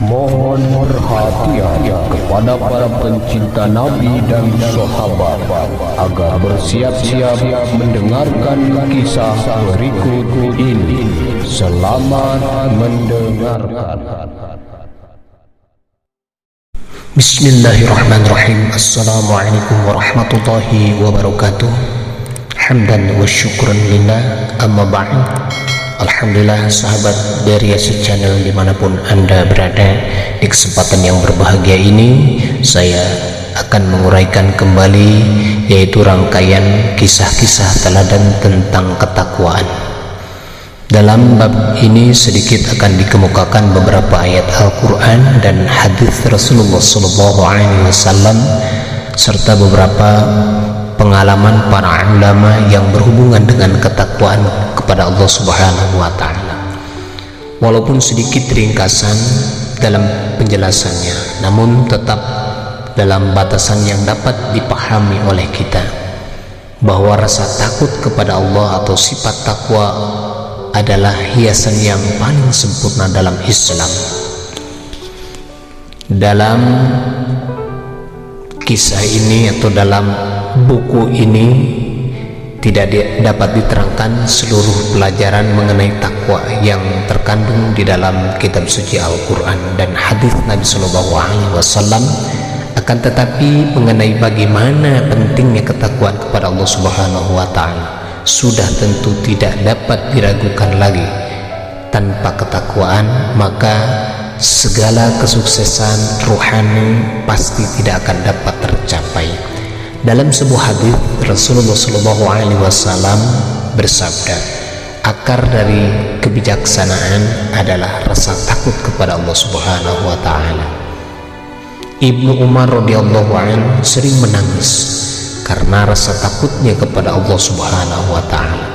Mohon perhatian kepada para pencinta Nabi dan sahabat agar bersiap-siap mendengarkan kisah berikut ini. Selamat mendengarkan. Bismillahirrahmanirrahim. Assalamualaikum warahmatullahi wabarakatuh. Hamdan wa syukran lillah, amma ba'd. Alhamdulillah, sahabat dari Yasid Channel dimanapun Anda berada, di kesempatan yang berbahagia ini saya akan menguraikan kembali yaitu rangkaian kisah-kisah teladan tentang ketakwaan. Dalam bab ini sedikit akan dikemukakan beberapa ayat Al-Quran dan hadis Rasulullah SAW serta beberapa pengalaman para ulama yang berhubungan dengan ketakwaan kepada Allah Subhanahu wa Ta'ala. Walaupun sedikit ringkasan dalam penjelasannya, namun tetap dalam batasan yang dapat dipahami oleh kita, bahwa rasa takut kepada Allah atau sifat takwa adalah hiasan yang paling sempurna dalam Islam. Dalam kisah ini atau dalam buku ini tidak dapat diterangkan seluruh pelajaran mengenai takwa yang terkandung di dalam kitab suci Al-Quran dan hadis Nabi SAW. Akan tetapi mengenai bagaimana pentingnya ketakwaan kepada Allah Subhanahu wa Ta'ala sudah tentu tidak dapat diragukan lagi. Tanpa ketakwaan maka segala kesuksesan rohani pasti tidak akan dapat tercapai. Dalam sebuah hadis Rasulullah SAW bersabda, akar dari kebijaksanaan adalah rasa takut kepada Allah Subhanahu wa Ta'ala. Ibnu Umar radhiyallahu anhu sering menangis karena rasa takutnya kepada Allah Subhanahu wa Ta'ala.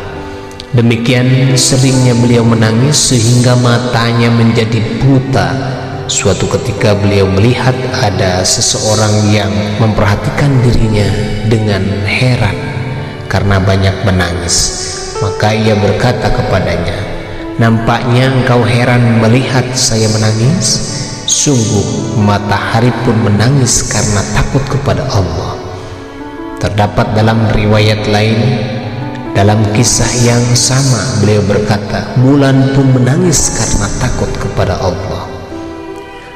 Demikian seringnya beliau menangis sehingga matanya menjadi buta. Suatu ketika beliau melihat ada seseorang yang memperhatikan dirinya dengan heran karena banyak menangis. Maka ia berkata kepadanya, "Nampaknya engkau heran melihat saya menangis? Sungguh matahari pun menangis karena takut kepada Allah." Terdapat dalam riwayat lain, dalam kisah yang sama beliau berkata, "Bulan pun menangis karena takut kepada Allah."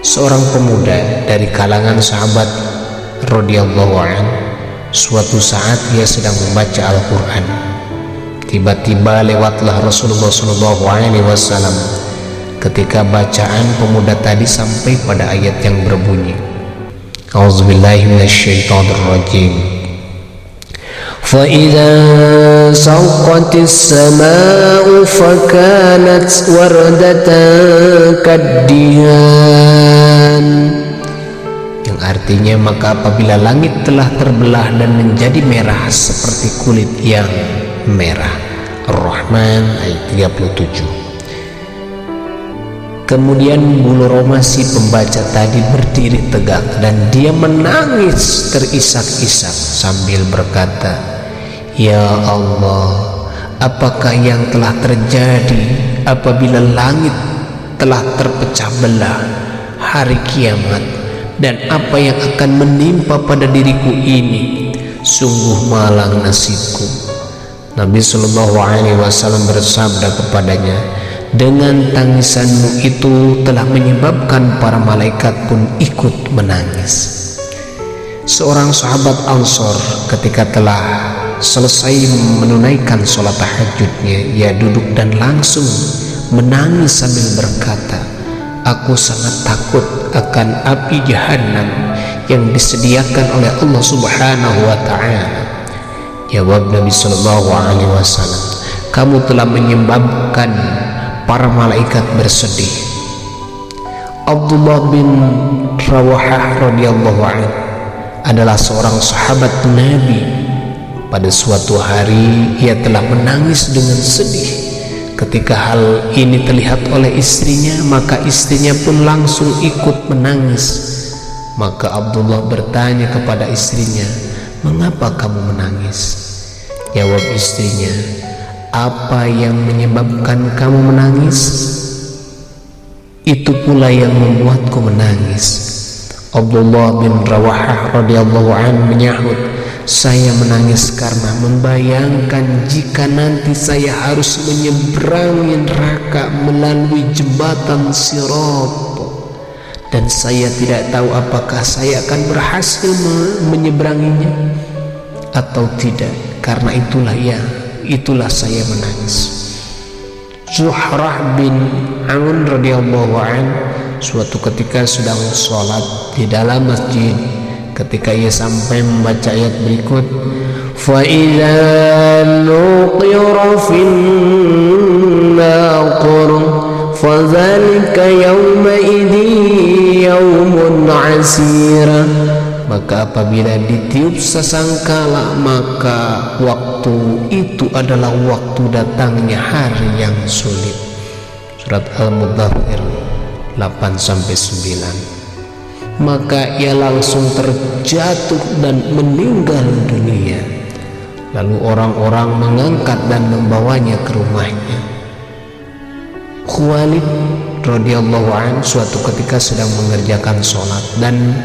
Seorang pemuda dari kalangan sahabat radhiyallahu anhu, suatu saat ia sedang membaca Al-Quran. Tiba-tiba lewatlah Rasulullah SAW. Ketika bacaan pemuda tadi sampai pada ayat yang berbunyi, A'udzubillahi minasyaitonirrajim. فَإِذَا سَقَطَتِ السَّمَاءُ فَكَانَتْ وَرْدَةً كَالدِّهَانِ, yang artinya maka apabila langit telah terbelah dan menjadi merah seperti kulit yang merah. Ar-Rahman ayat 37. Kemudian bulu roma si pembaca tadi berdiri tegak dan dia menangis terisak-isak sambil berkata, "Ya Allah, apakah yang telah terjadi apabila langit telah terpecah belah hari kiamat, dan apa yang akan menimpa pada diriku ini? Sungguh malang nasibku." Nabi SAW bersabda kepadanya, "Dengan tangisanmu itu telah menyebabkan para malaikat pun ikut menangis." Seorang sahabat Ansor ketika telah selesai menunaikan sholat tahajudnya, ia duduk dan langsung menangis sambil berkata, "Aku sangat takut akan api Jahannam yang disediakan oleh Allah Subhanahu wa Ta'ala." Jawab Nabi SAW, "Kamu telah menyebabkan para malaikat bersedih." Abdullah bin Rawahah radhiyallahu anhu adalah seorang sahabat Nabi. Pada suatu hari ia telah menangis dengan sedih. Ketika hal ini terlihat oleh istrinya, maka istrinya pun langsung ikut menangis. Maka Abdullah bertanya kepada istrinya, "Mengapa kamu menangis?" Jawab istrinya, "Apa yang menyebabkan kamu menangis?" itu pula yang membuatku menangis. Abdullah bin Rawahah radhiyallahu anhu menyahut, saya menangis karena membayangkan jika nanti saya harus menyeberangi neraka melalui jembatan Sirat, dan saya tidak tahu apakah saya akan berhasil menyeberanginya atau tidak. Karena itulah saya menangis. Zuhrah bin Aun radhiyallahu anhu suatu ketika sedang sholat di dalam masjid. Ketika ia sampai membaca ayat berikut, fa idza nuqira fin naqur fa dzalika yawma idzi yawmun asir, maka apabila ditiup sasangkala, maka waktu itu adalah waktu datangnya hari yang sulit. Surat Al-Muddathir 8-9. Maka ia langsung terjatuh dan meninggal dunia. Lalu orang-orang mengangkat dan membawanya ke rumahnya. Khalid radhiyallahu anhu suatu ketika sedang mengerjakan sholat, dan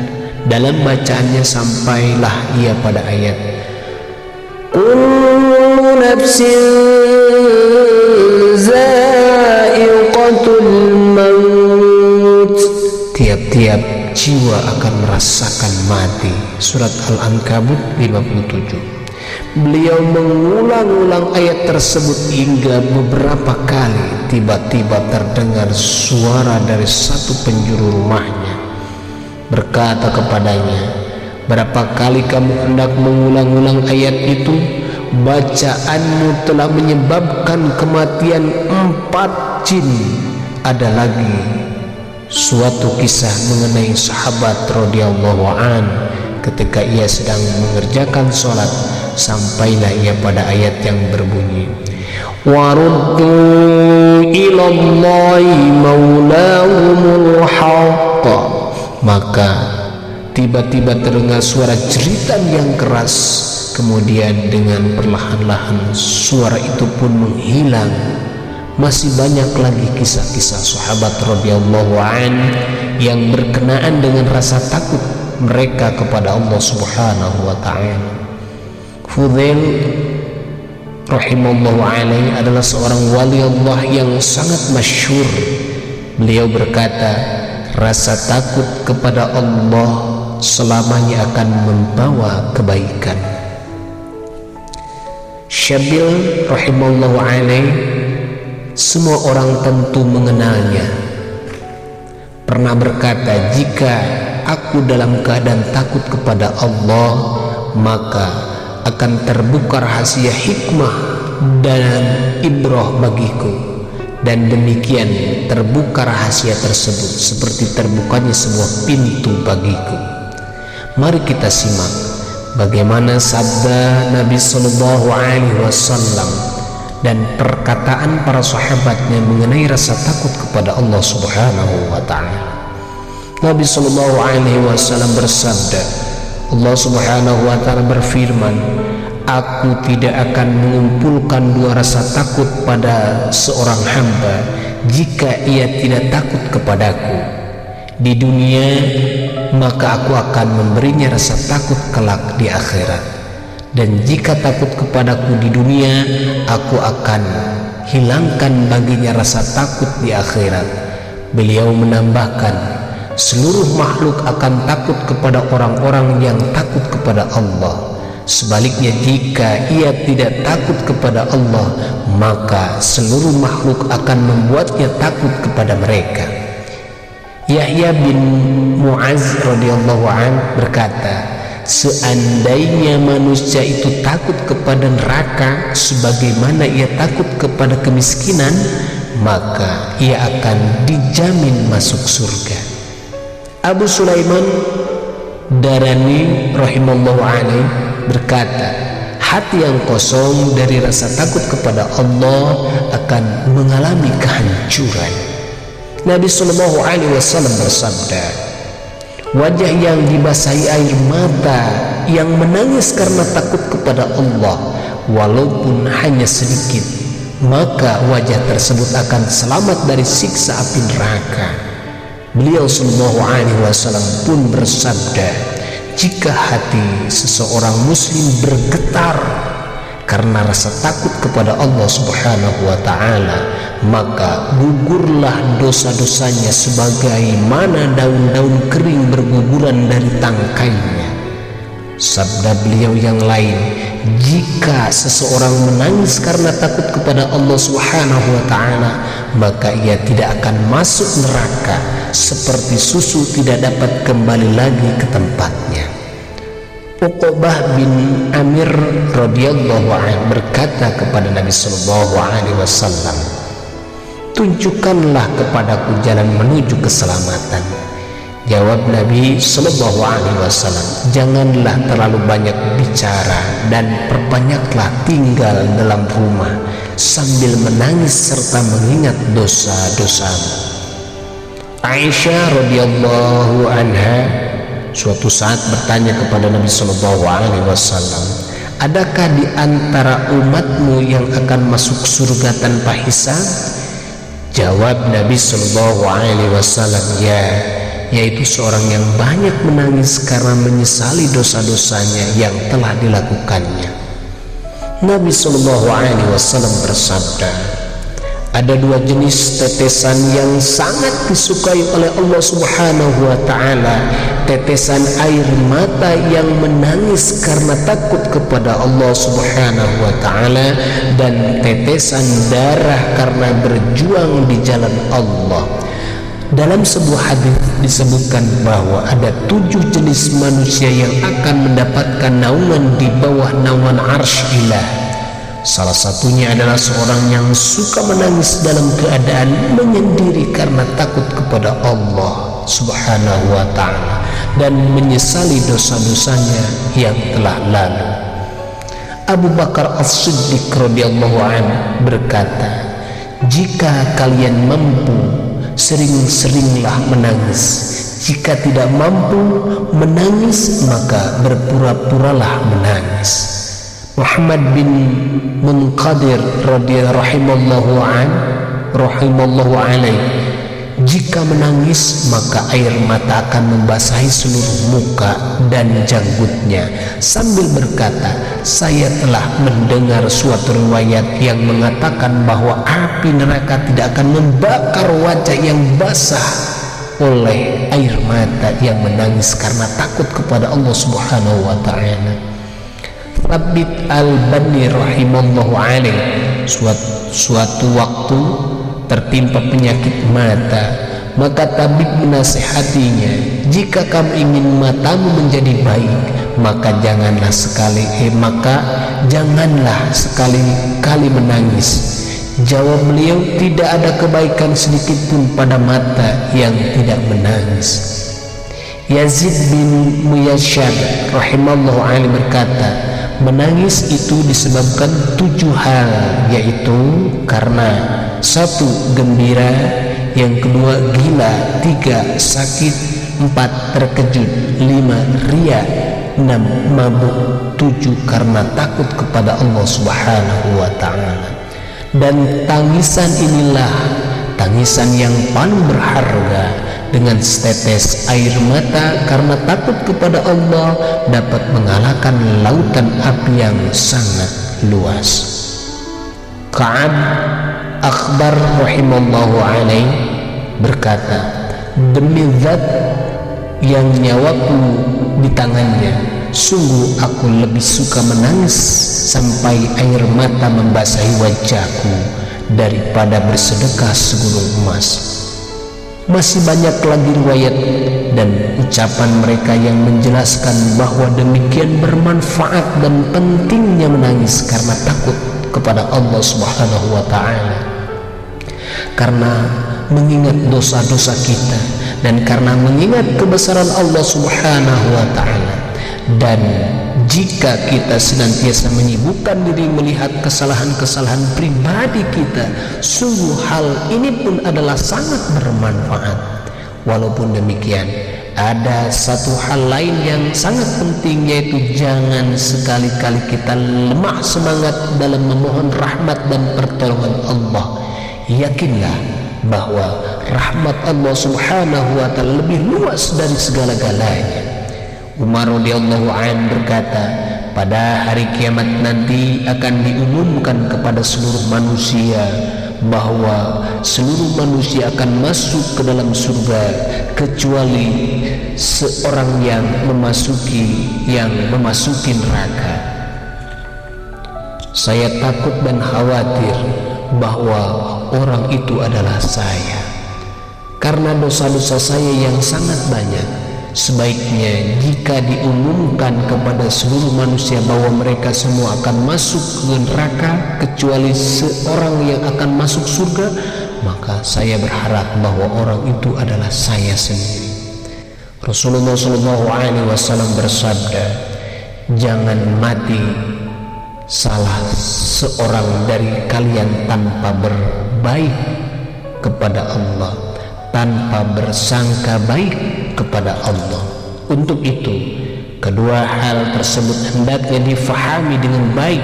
dalam bacaannya sampailah ia pada ayat kullu nafsin za'iqatul maut, tiap-tiap jiwa akan merasakan mati. Surat Al-Ankabut 57. Beliau mengulang-ulang ayat tersebut hingga beberapa kali. Tiba-tiba terdengar suara dari satu penjuru rumahnya berkata kepadanya, berapa kali kamu hendak mengulang-ulang ayat itu? Bacaanmu telah menyebabkan kematian 4 jin. Ada lagi suatu kisah mengenai sahabat radhiyallahu an, ketika ia sedang mengerjakan sholat, sampailah ia pada ayat yang berbunyi waruddu ilallahi maulahumul haqq, maka tiba-tiba terdengar suara jeritan yang keras, kemudian dengan perlahan-lahan suara itu pun menghilang. Masih banyak lagi kisah-kisah sahabat radhiyallahu an yang berkenaan dengan rasa takut mereka kepada Allah Subhanahu wa ta'ala. Fudail rahimallahu alaihi adalah seorang wali Allah yang sangat masyhur. Beliau berkata, rasa takut kepada Allah selamanya akan membawa kebaikan. Syabil rahimallahu alaihi, semua orang tentu mengenalnya, pernah berkata, jika aku dalam keadaan takut kepada Allah, maka akan terbuka rahasia hikmah dan ibrah bagiku, dan demikian terbuka rahasia tersebut seperti terbukanya sebuah pintu bagiku. Mari kita simak bagaimana sabda Nabi Sallallahu Alaihi Wasallam dan perkataan para sahabatnya mengenai rasa takut kepada Allah Subhanahu wa ta'ala. Nabi Sallallahu Alaihi Wasallam bersabda, Allah Subhanahu wa ta'ala berfirman, aku tidak akan mengumpulkan dua rasa takut pada seorang hamba jika ia tidak takut kepadaku di dunia, maka aku akan memberinya rasa takut kelak di akhirat. Dan jika takut kepadaku di dunia, aku akan hilangkan baginya rasa takut di akhirat. Beliau menambahkan, seluruh makhluk akan takut kepada orang-orang yang takut kepada Allah. Sebaliknya, jika ia tidak takut kepada Allah, maka seluruh makhluk akan membuatnya takut kepada mereka. Yahya bin Mu'az radhiyallahu anhu berkata, seandainya manusia itu takut kepada neraka sebagaimana ia takut kepada kemiskinan, maka ia akan dijamin masuk surga. Abu Sulaiman Darani rahimallahu alaihi berkata, hati yang kosong dari rasa takut kepada Allah akan mengalami kehancuran. Nabi Sallallahu Alaihi Wasallam bersabda, wajah yang dibasahi air mata yang menangis karena takut kepada Allah walaupun hanya sedikit, maka wajah tersebut akan selamat dari siksa api neraka. Beliau sallallahu alaihi wasallam pun bersabda, jika hati seseorang muslim bergetar karena rasa takut kepada Allah Subhanahu wa taala, maka gugurlah dosa-dosanya sebagaimana daun-daun kering berguguran dari tangkainya. Sabda beliau yang lain, jika seseorang menangis karena takut kepada Allah Subhanahu wa taala, maka ia tidak akan masuk neraka seperti susu tidak dapat kembali lagi ke tempatnya. Uqbah bin Amir radhiyallahu anhu berkata kepada Nabi sallallahu alaihi wasallam, tunjukkanlah kepadaku jalan menuju keselamatan. Jawab Nabi sallallahu alaihi wasallam, janganlah terlalu banyak bicara dan perbanyaklah tinggal dalam rumah sambil menangis serta mengingat dosa-dosamu. Aisyah radhiyallahu anha suatu saat bertanya kepada Nabi sallallahu alaihi wasallam, adakah di antara umatmu yang akan masuk surga tanpa hisab? Jawab Nabi sallallahu alaihi wasallam, ya, yaitu seorang yang banyak menangis karena menyesali dosa-dosanya yang telah dilakukannya. Nabi sallallahu alaihi wasallam bersabda, ada dua jenis tetesan yang sangat disukai oleh Allah Subhanahu wa taala, tetesan air mata yang menangis karena takut kepada Allah Subhanahu wa taala, dan tetesan darah karena berjuang di jalan Allah. Dalam sebuah hadis disebutkan bahwa ada 7 jenis manusia yang akan mendapatkan naungan di bawah naungan arsy ilah. Salah satunya adalah seorang yang suka menangis dalam keadaan menyendiri karena takut kepada Allah Subhanahu wa ta'ala dan menyesali dosa-dosanya yang telah lalu. Abu Bakar As-Siddiq radhiyallahu anhu berkata, jika kalian mampu, sering-seringlah menangis. Jika tidak mampu menangis, maka berpura-puralah menangis. Muhammad bin Munqadir rahimallahu alaih, jika menangis maka air mata akan membasahi seluruh muka dan janggutnya sambil berkata, saya telah mendengar suatu riwayat yang mengatakan bahwa api neraka tidak akan membakar wajah yang basah oleh air mata yang menangis karena takut kepada Allah Subhanahu wa ta'ala. Thabit al-Bani rahimallahu alaih suatu waktu tertimpa penyakit mata, maka tabib menasihatinya, jika kamu ingin matamu menjadi baik, maka janganlah sekali-kali menangis. Jawab beliau, tidak ada kebaikan sedikit pun pada mata yang tidak menangis. Yazid bin Muyasyad rahimallahu alaih berkata, menangis itu disebabkan 7 hal, yaitu karena 1. gembira, yang kedua gila, 3. sakit, 4. terkejut, 5. riya, 6. mabuk, 7. karena takut kepada Allah Subhanahu wa ta'ala. Dan tangisan inilah tangisan yang paling berharga. Dengan setetes air mata karena takut kepada Allah dapat mengalahkan lautan api yang sangat luas. Ka'ab Akhbar rahimallahu alaih berkata, demi zat yang nyawaku di tangannya, sungguh aku lebih suka menangis sampai air mata membasahi wajahku daripada bersedekah segulung emas. Masih banyak lagi riwayat dan ucapan mereka yang menjelaskan bahwa demikian bermanfaat dan pentingnya menangis karena takut kepada Allah Subhanahu wa ta'ala, karena mengingat dosa-dosa kita dan karena mengingat kebesaran Allah Subhanahu wa ta'ala. Dan jika kita senantiasa menyibukkan diri melihat kesalahan-kesalahan pribadi kita, sungguh hal ini pun adalah sangat bermanfaat. Walaupun demikian, ada satu hal lain yang sangat penting, yaitu jangan sekali-kali kita lemah semangat dalam memohon rahmat dan pertolongan Allah. Yakinlah bahwa rahmat Allah Subhanahu wa ta'ala lebih luas dari segala-galanya. Umar radhiyallahu an berkata, pada hari kiamat nanti akan diumumkan kepada seluruh manusia bahwa seluruh manusia akan masuk ke dalam surga kecuali seorang yang memasuki neraka. Saya takut dan khawatir bahwa orang itu adalah saya, karena dosa-dosa saya yang sangat banyak. Sebaiknya jika diumumkan kepada seluruh manusia bahwa mereka semua akan masuk ke neraka kecuali seorang yang akan masuk surga, maka saya berharap bahwa orang itu adalah saya sendiri. Rasulullah SAW bersabda, jangan mati salah seorang dari kalian tanpa berbaik kepada Allah, tanpa bersangka baik kepada Allah. Untuk itu, kedua hal tersebut hendaknya difahami dengan baik,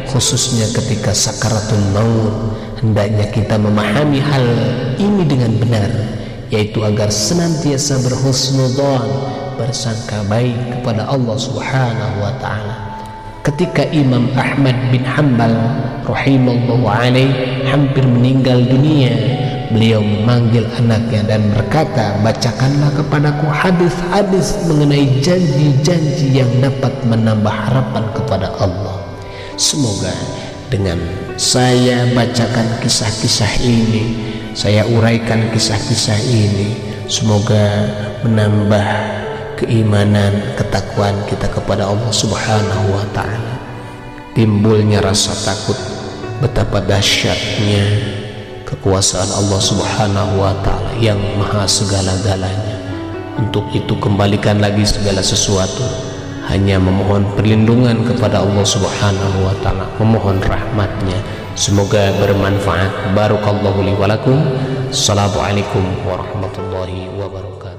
khususnya ketika sakaratul maut. Hendaknya kita memahami hal ini dengan benar, yaitu agar senantiasa berhusnudzon, bersangka baik kepada Allah Subhanahu wa ta'ala. Ketika Imam Ahmad bin Hanbal rahimallahu alaih hampir meninggal dunia, beliau memanggil anaknya dan berkata, bacakanlah kepadaku hadis-hadis mengenai janji-janji yang dapat menambah harapan kepada Allah. Semoga dengan saya bacakan kisah-kisah ini, saya uraikan kisah-kisah ini, semoga menambah keimanan, ketakwaan kita kepada Allah Subhanahu wa ta'ala. Timbulnya rasa takut betapa dahsyatnya kekuasaan Allah Subhanahu wa ta'ala yang maha segala-galanya. Untuk itu kembalikan lagi segala sesuatu, hanya memohon perlindungan kepada Allah Subhanahu wa ta'ala, memohon rahmatnya. Semoga bermanfaat. Barakallahu li wa lakum. Assalamualaikum warahmatullahi wabarakatuh.